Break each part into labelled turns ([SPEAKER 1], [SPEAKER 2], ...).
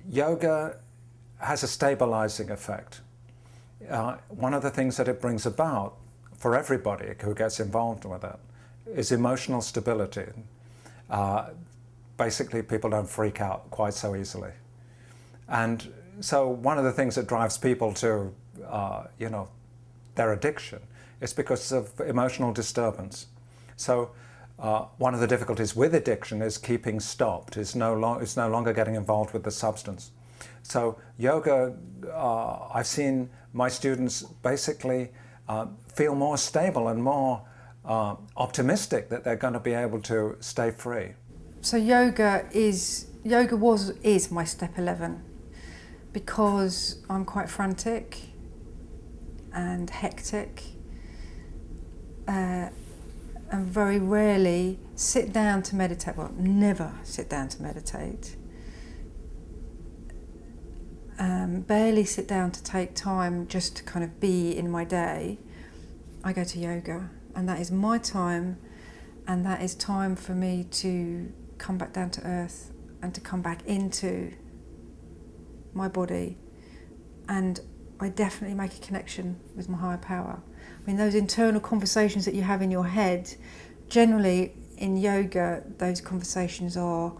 [SPEAKER 1] Yoga has a stabilizing effect. One of the things that it brings about for everybody who gets involved with it is emotional stability. Basically, people don't freak out quite so easily. And so one of the things that drives people to, their addiction is because of emotional disturbance. So one of the difficulties with addiction is keeping stopped, is no longer getting involved with the substance. So yoga, I've seen my students basically feel more stable and more optimistic that they're going to be able to stay free.
[SPEAKER 2] So yoga is my step 11, because I'm quite frantic and hectic, and very rarely sit down to meditate. Well, never sit down to meditate. Barely sit down to take time just to kind of be in my day. I go to yoga, and that is my time, and that is time for me to come back down to earth and to come back into my body. And I definitely make a connection with my higher power. I mean, those internal conversations that you have in your head, generally in yoga, those conversations are,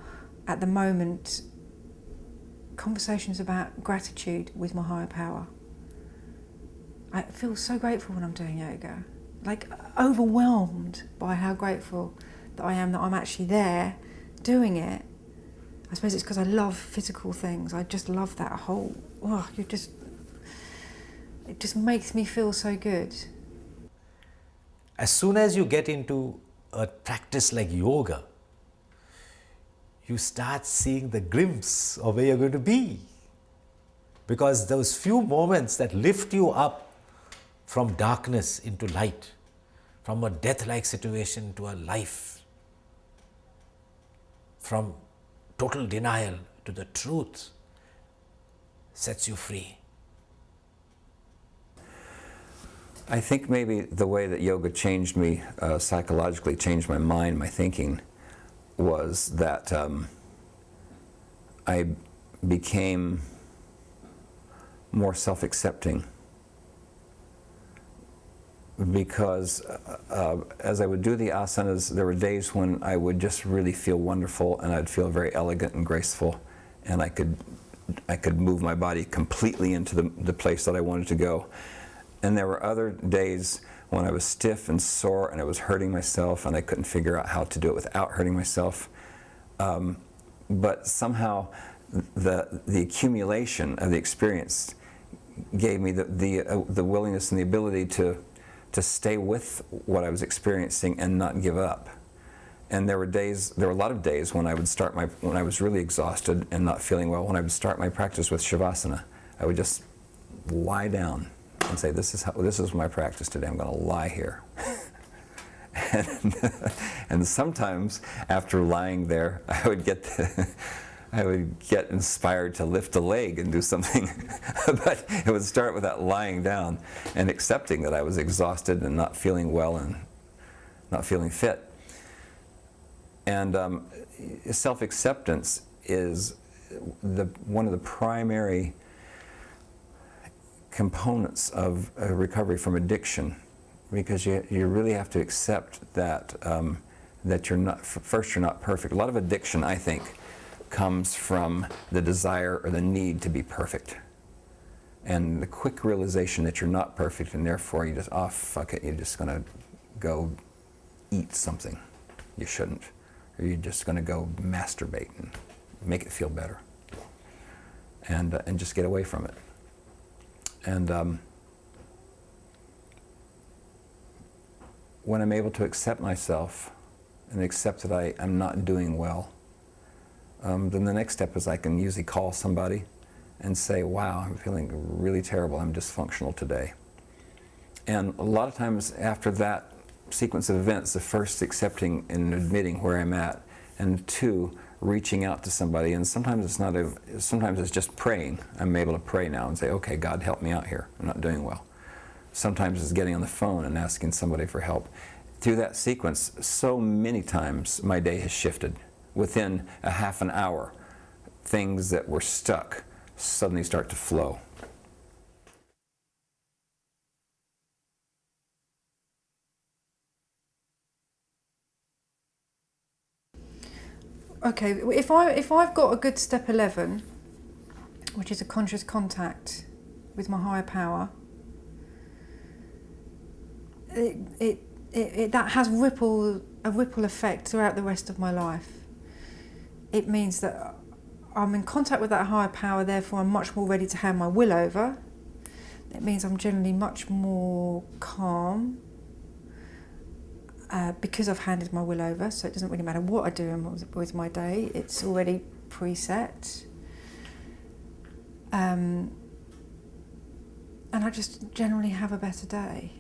[SPEAKER 2] at the moment, conversations about gratitude with my higher power. I feel so grateful when I'm doing yoga, like overwhelmed by how grateful that I am that I'm actually there doing it. I suppose it's because I love physical things. I just love that whole, it just makes me feel so good.
[SPEAKER 3] As soon as you get into a practice like yoga, you start seeing the glimpse of where you're going to be. Because those few moments that lift you up from darkness into light, from a death-like situation to a life, from total denial to the truth, sets you free.
[SPEAKER 4] I think maybe the way that yoga changed me, psychologically changed my mind, my thinking, was that I became more self-accepting, because as I would do the asanas, there were days when I would just really feel wonderful, and I'd feel very elegant and graceful, and I could move my body completely into the place that I wanted to go. And there were other days when I was stiff and sore and I was hurting myself, and I couldn't figure out how to do it without hurting myself. But somehow the accumulation of the experience gave me the willingness and the ability to stay with what I was experiencing and not give up. And there were a lot of days when I would when I was really exhausted and not feeling well, when I would start my practice with Shavasana, I would just lie down and say, this is my practice today. I'm going to lie here. and sometimes after lying there, I would get inspired to lift a leg and do something. But it would start with that lying down and accepting that I was exhausted and not feeling well and not feeling fit. And self-acceptance is one of the primary components of recovery from addiction, because you really have to accept that you're not perfect. A lot of addiction, I think, comes from the desire or the need to be perfect, and the quick realization that you're not perfect, and therefore you just, fuck it, you're just going to go eat something you shouldn't, or you're just going to go masturbate and make it feel better, and just get away from it. And when I'm able to accept myself and accept that I'm not doing well, then the next step is I can usually call somebody and say, wow, I'm feeling really terrible, I'm dysfunctional today. And a lot of times after that sequence of events, the first accepting and admitting where I'm at, and two, reaching out to somebody, and sometimes it's just praying. I'm able to pray now and say, okay, God, help me out here, I'm not doing well. Sometimes it's getting on the phone and asking somebody for help. Through that sequence, so many times my day has shifted. Within a half an hour, things that were stuck suddenly start to flow.
[SPEAKER 2] Okay, if I've got a good step 11, which is a conscious contact with my higher power, that has a ripple effect throughout the rest of my life. It means that I'm in contact with that higher power, therefore I'm much more ready to hand my will over. It means I'm generally much more calm because I've handed my will over, so it doesn't really matter what I do with my day, it's already preset. And I just generally have a better day.